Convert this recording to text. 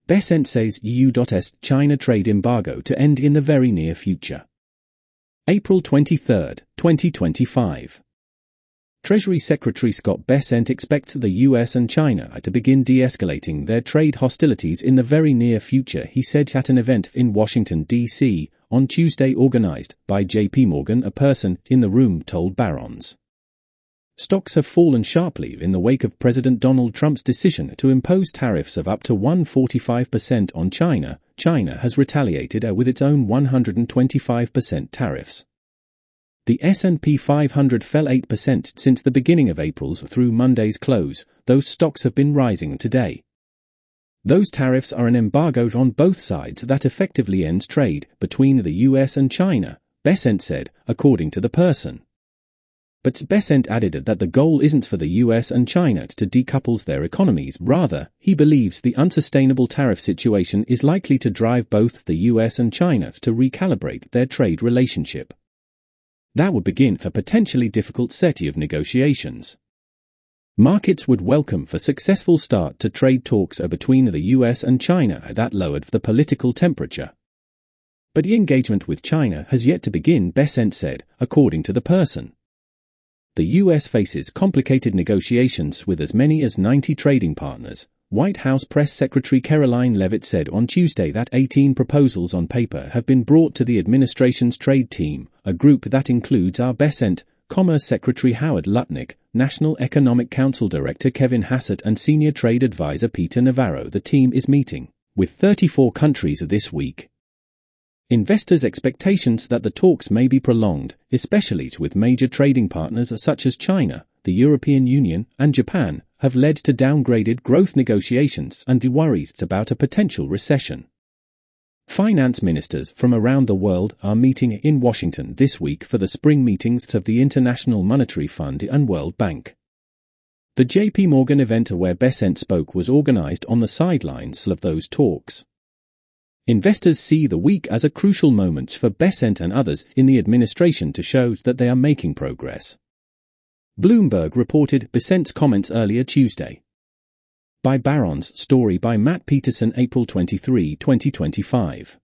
Besant says EU.S China trade embargo to end in the very near future. April 23, 2025. Treasury Secretary Scott Bessent expects the US and China to begin de-escalating their trade hostilities in the very near future, he said at an event in Washington, D.C., on Tuesday organized by J.P. Morgan. A person in the room told Barron's. Stocks have fallen sharply in the wake of President Donald Trump's decision to impose tariffs of up to 145% on China. China has retaliated with its own 125% tariffs. The S&P 500 fell 8% since the beginning of April's through Monday's close, though stocks have been rising today. Those tariffs are an embargo on both sides that effectively ends trade between the US and China, Bessent said, according to the person. But Bessent added that the goal isn't for the US and China to decouple their economies. Rather, he believes the unsustainable tariff situation is likely to drive both the US and China to recalibrate their trade relationship. That would begin a potentially difficult set of negotiations. Markets would welcome a successful start to trade talks between the US and China that lowered the political temperature. But the engagement with China has yet to begin, Bessent said, according to the person. The US faces complicated negotiations with as many as 90 trading partners. White House Press Secretary Caroline Leavitt said on Tuesday that 18 proposals on paper have been brought to the administration's trade team, a group that includes Bessent, Commerce Secretary Howard Lutnick, National Economic Council Director Kevin Hassett and Senior Trade Advisor Peter Navarro. The team is meeting with 34 countries this week. Investors' expectations that the talks may be prolonged, especially with major trading partners such as China, the European Union, and Japan, have led to downgraded growth negotiations and worries about a potential recession. Finance ministers from around the world are meeting in Washington this week for the spring meetings of the International Monetary Fund and World Bank. The J.P. Morgan event where Bessent spoke was organized on the sidelines of those talks. Investors see the week as a crucial moment for Bessent and others in the administration to show that they are making progress. Bloomberg reported Bessent's comments earlier Tuesday. By Barron's, story by Matt Peterson, April 23, 2025.